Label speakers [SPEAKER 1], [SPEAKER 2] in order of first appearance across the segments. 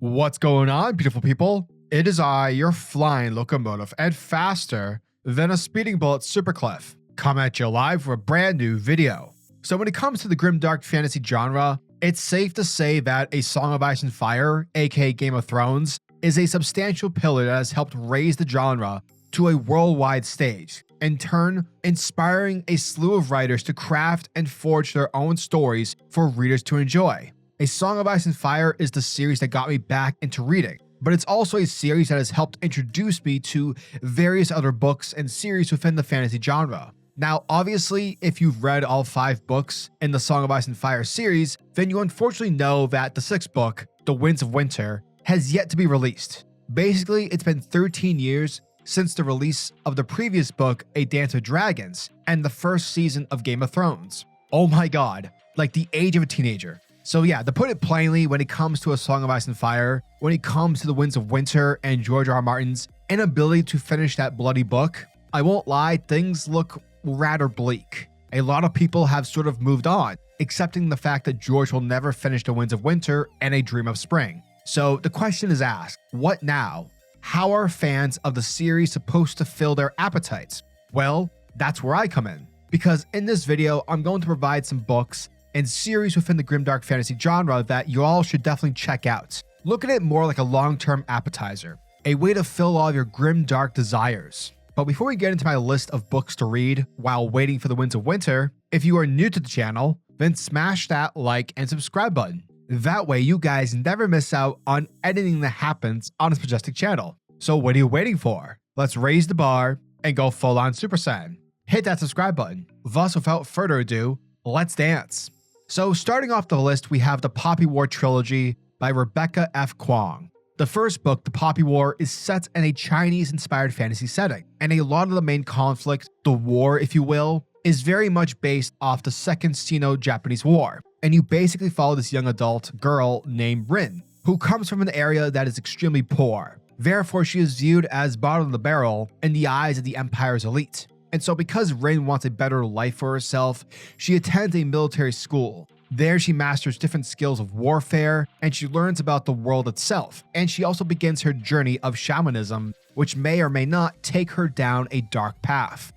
[SPEAKER 1] What's going on, beautiful people? It is I, your flying locomotive, and faster than a speeding bullet SuperCliff, come at you live for a brand new video. So when it comes to the Grimdark fantasy genre, it's safe to say that A Song of Ice and Fire, aka Game of Thrones, is a substantial pillar that has helped raise the genre to a worldwide stage, in turn inspiring a slew of writers to craft and forge their own stories for readers to enjoy. A Song of Ice and Fire is the series that got me back into reading, but it's also a series that has helped introduce me to various other books and series within the fantasy genre. Now, obviously, if you've read all 5 books in the Song of Ice and Fire series, then you unfortunately know that the 6th book, The Winds of Winter, has yet to be released. Basically, it's been 13 years since the release of the previous book, A Dance with Dragons, and the first season of Game of Thrones. Oh my god, like the age of a teenager. So yeah, to put it plainly, when it comes to A Song of Ice and Fire, when it comes to The Winds of Winter and George R.R. Martin's inability to finish that bloody book, I won't lie, things look rather bleak. A lot of people have sort of moved on, accepting the fact that George will never finish The Winds of Winter and A Dream of Spring. So the question is asked, what now? How are fans of the series supposed to fill their appetites? Well, that's where I come in, because in this video, I'm going to provide some books and series within the Grimdark fantasy genre that you all should definitely check out. Look at it more like a long-term appetizer, a way to fill all of your Grimdark desires. But before we get into my list of books to read while waiting for The Winds of Winter, if you are new to the channel, then smash that like and subscribe button. That way you guys never miss out on anything that happens on this majestic channel. So what are you waiting for? Let's raise the bar and go full on Super Saiyan. Hit that subscribe button. Thus, without further ado, let's dance. So starting off the list, we have the Poppy War trilogy by Rebecca F. Kuang. The first book, The Poppy War, is set in a Chinese-inspired fantasy setting, and a lot of the main conflict, the war if you will, is very much based off the Second Sino-Japanese War, and you basically follow this young adult girl named Rin, who comes from an area that is extremely poor. Therefore, she is viewed as bottom of the barrel in the eyes of the Empire's elite. And so because Rin wants a better life for herself, she attends a military school. There she masters different skills of warfare, and she learns about the world itself. And she also begins her journey of shamanism, which may or may not take her down a dark path.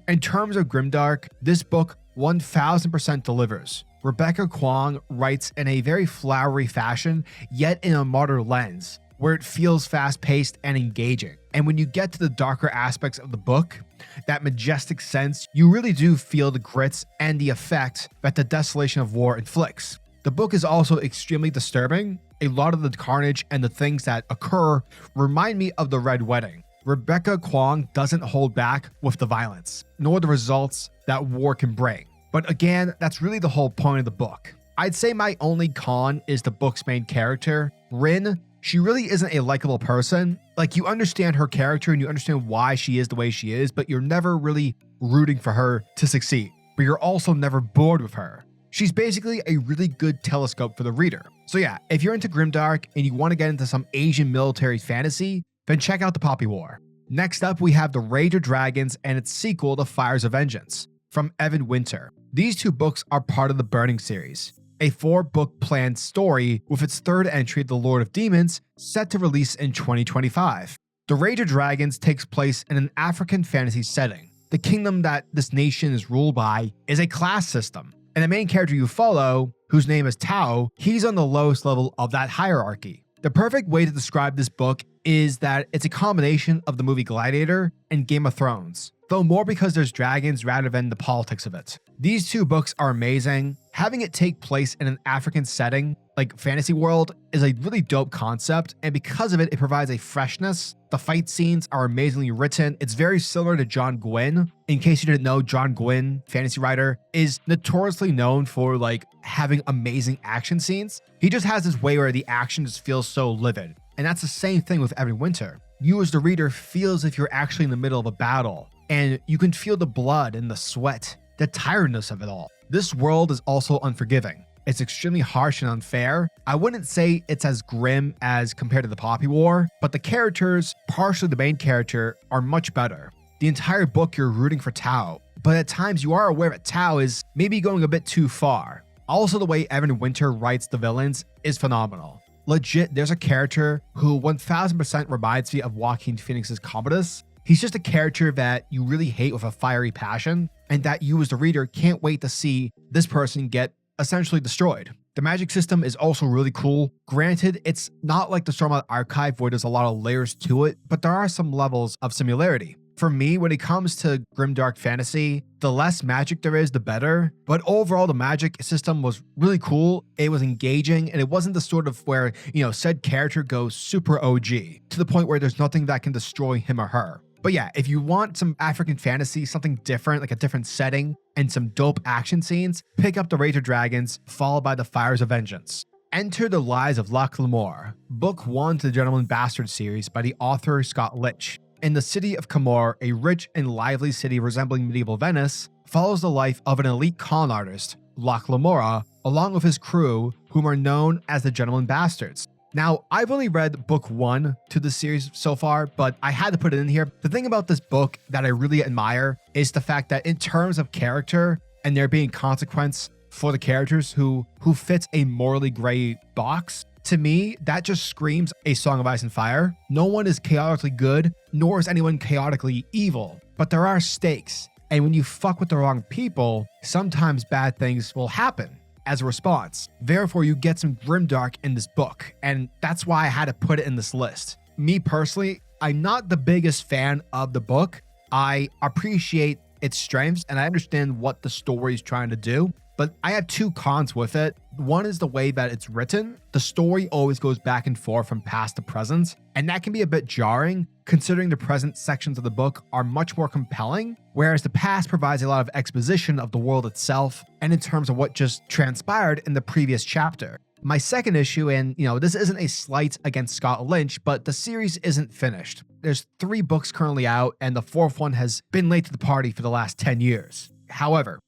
[SPEAKER 1] In terms of Grimdark, this book 1000% delivers. Rebecca Kuang writes in a very flowery fashion, yet in a modern lens, where it feels fast-paced and engaging. And when you get to the darker aspects of the book, that majestic sense, you really do feel the grits and the effect that the desolation of war inflicts. The book is also extremely disturbing. A lot of the carnage and the things that occur remind me of the Red Wedding. Rebecca Kuang doesn't hold back with the violence, nor the results that war can bring. But again, that's really the whole point of the book. I'd say my only con is the book's main character, Rin. She really isn't a likable person. Like, you understand her character and you understand why she is the way she is, but you're never really rooting for her to succeed. But you're also never bored with her. She's basically a really good telescope for the reader. So yeah, if you're into Grimdark and you want to get into some Asian military fantasy, then check out The Poppy War. Next up, we have The Rage of Dragons and its sequel, The Fires of Vengeance, from Evan Winter. These 2 books are part of the Burning series, a 4-book planned story with its 3rd entry, The Lord of Demons, set to release in 2025. The Rage of Dragons takes place in an African fantasy setting. The kingdom that this nation is ruled by is a class system, and the main character you follow, whose name is Tao, he's on the lowest level of that hierarchy. The perfect way to describe this book is that it's a combination of the movie Gladiator and Game of Thrones, though more because there's dragons rather than the politics of it. These 2 books are amazing. Having it take place in an African setting, like fantasy world, is a really dope concept, and because of it, it provides a freshness. The fight scenes are amazingly written. It's very similar to John Gwynne. In case you didn't know, John Gwynne, fantasy writer, is notoriously known for like having amazing action scenes. He just has this way where the action just feels so livid. And that's the same thing with Evan Winter. You as the reader feel as if you're actually in the middle of a battle, and you can feel the blood and the sweat, the tiredness of it all. This world is also unforgiving. It's extremely harsh and unfair. I wouldn't say it's as grim as compared to the Poppy War, but the characters, partially the main character, are much better. The entire book you're rooting for Tao, but at times you are aware that Tao is maybe going a bit too far. Also, the way Evan Winter writes the villains is phenomenal. legit, there's a character who 1000% reminds me of Joaquin Phoenix's Commodus. He's just a character that you really hate with a fiery passion, and that you as the reader can't wait to see this person get essentially destroyed. The magic system is also really cool. Granted, it's not like the Stormlight Archive where there's a lot of layers to it, but there are some levels of similarity. For me, when it comes to grimdark fantasy, the less magic there is, the better. But overall, the magic system was really cool. It was engaging, and it wasn't the sort of where, said character goes super OG to the point where there's nothing that can destroy him or her. But yeah, if you want some African fantasy, something different, like a different setting, and some dope action scenes, pick up The Rage of Dragons, followed by The Fires of Vengeance. Enter the Lies of Loch Lamore, Book 1 to the Gentleman Bastard series by the author Scott Lynch. In the city of Camor, a rich and lively city resembling medieval Venice, follows the life of an elite con artist, Loch Lamora, along with his crew, whom are known as the Gentleman Bastards. Now, I've only read book 1 to the series so far, but I had to put it in here. The thing about this book that I really admire is the fact that in terms of character and there being consequence for the characters who fits a morally gray box, to me, that just screams A Song of Ice and Fire. No one is chaotically good, nor is anyone chaotically evil, but there are stakes. And when you fuck with the wrong people, sometimes bad things will happen as a response. Therefore, you get some grimdark in this book, and that's why I had to put it in this list. Me personally, I'm not the biggest fan of the book. I appreciate its strengths, and I understand what the story is trying to do, but I have two cons with it. One is the way that it's written. The story always goes back and forth from past to present, and that can be a bit jarring considering the present sections of the book are much more compelling, whereas the past provides a lot of exposition of the world itself and in terms of what just transpired in the previous chapter. My second issue, and this isn't a slight against Scott Lynch, but the series isn't finished. There's 3 books currently out, and the 4th one has been late to the party for the last 10 years. However,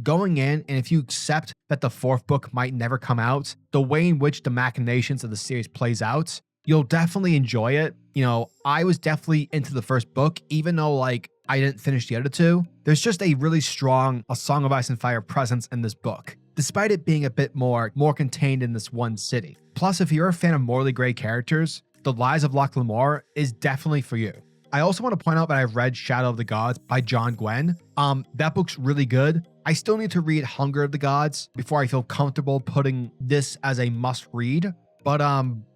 [SPEAKER 1] going in, and if you accept that the 4th book might never come out, the way in which the machinations of the series plays out, you'll definitely enjoy it. I was definitely into the 1st book, even though I didn't finish the other 2. There's just a really strong A Song of Ice and Fire presence in this book, despite it being a bit more contained in this one city. Plus, if you're a fan of morally gray characters, The Lies of Loch Lamore is definitely for you. I also want to point out that I've read Shadow of the Gods by John Gwynne. That book's really good. I still need to read Hunger of the Gods before I feel comfortable putting this as a must read. But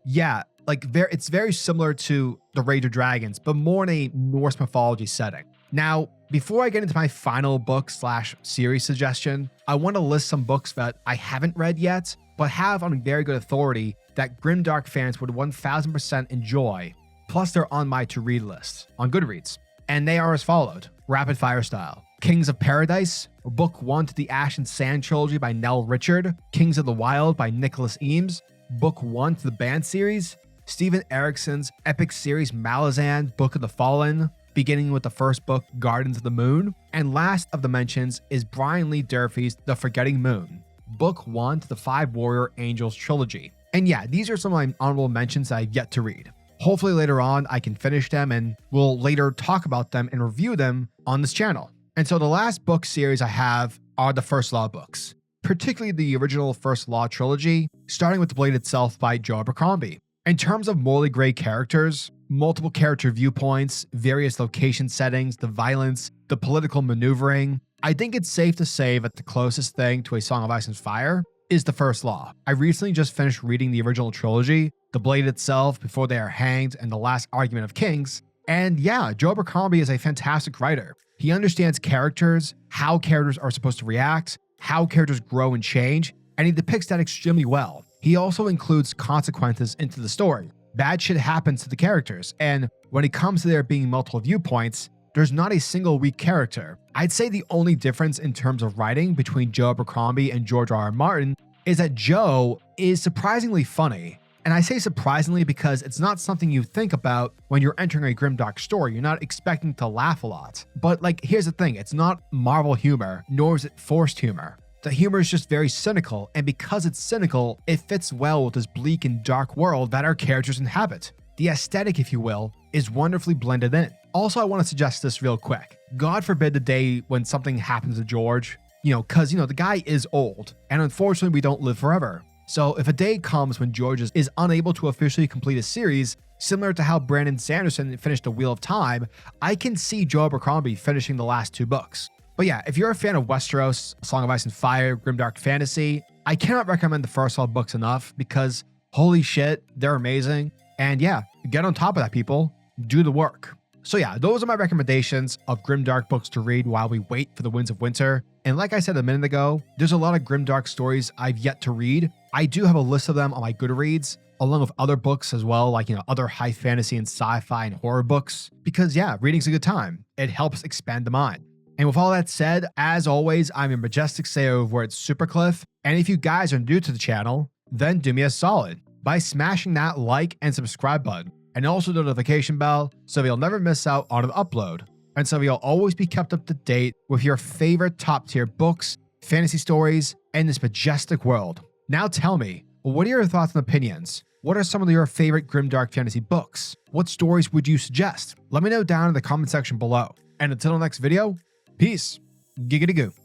[SPEAKER 1] yeah, it's very similar to The Rage of Dragons, but more in a Norse mythology setting. Now, before I get into my final book/series suggestion, I want to list some books that I haven't read yet, but have on very good authority that grimdark fans would 1000% enjoy. Plus, they're on my to-read list on Goodreads, and they are as followed, rapid fire style. Kings of Paradise, Book 1 to the Ash and Sand trilogy by Nell Richard, Kings of the Wild by Nicholas Eames, Book 1 to the Band series, Steven Erikson's epic series Malazan, Book of the Fallen, beginning with the 1st book, Gardens of the Moon, and last of the mentions is Brian Lee Durfee's The Forgetting Moon, Book 1 to the 5 Warrior Angels trilogy. And yeah, these are some of my honorable mentions that I've yet to read. Hopefully later on I can finish them and we'll later talk about them and review them on this channel. And so the last book series I have are the FirstLaw books, particularly the original FirstLaw trilogy, starting with The Blade itself by JoeAbercrombie. In terms of morally gray characters, multiple character viewpoints, various location settings, the violence, the political maneuvering, I think it's safe to say that the closest thing to A Song of Ice and Fire is the FirstLaw. I recently just finished reading the original trilogy, The Blade itself, Before They Are Hanged, and The Last Argument of Kings. And yeah, JoeAbercrombie is a fantastic writer. He understands characters, how characters are supposed to react, how characters grow and change, and he depicts that extremely well. He also includes consequences into the story. Bad shit happens to the characters, and when it comes to there being multiple viewpoints, there's not a single weak character. I'd say the only difference in terms of writing between JoeAbercrombie and George R.R. Martin is that Joe is surprisingly funny. And I say surprisingly because it's not something you think about when you're entering a grimdark story. You're not expecting to laugh a lot. But here's the thing, it's not Marvel humor, nor is it forced humor. The humor is just very cynical, and because it's cynical, it fits well with this bleak and dark world that our characters inhabit. The aesthetic, if you will, is wonderfully blended in. Also, I want to suggest this real quick. God forbid the day when something happens to George, because, the guy is old, and unfortunately we don't live forever. So if a day comes when George is unable to officially complete a series, similar to how Brandon Sanderson finished The Wheel of Time, I can see JoeAbercrombie finishing the last 2 books. But yeah, if you're a fan of Westeros, A Song of Ice and Fire, Grimdark Fantasy, I cannot recommend the FirstLaw books enough because holy shit, they're amazing. And yeah, get on top of that, people. Do the work. So yeah, those are my recommendations of Grimdark books to read while we wait for the Winds of Winter. And like I said a minute ago, there's a lot of Grimdark stories I've yet to read. I do have a list of them on my Goodreads, along with other books as well, like, other high fantasy and sci-fi and horror books. Because yeah, reading's a good time. It helps expand the mind. And with all that said, as always, I'm your majestic say over at SuperCliff. And if you guys are new to the channel, then do me a solid by smashing that like and subscribe button, and also the notification bell so you'll never miss out on an upload. And so you'll always be kept up to date with your favorite top tier books, fantasy stories, and this majestic world. Now tell me, what are your thoughts and opinions? What are some of your favorite Grimdark fantasy books? What stories would you suggest? Let me know down in the comment section below. And until the next video, peace. Giggity goo.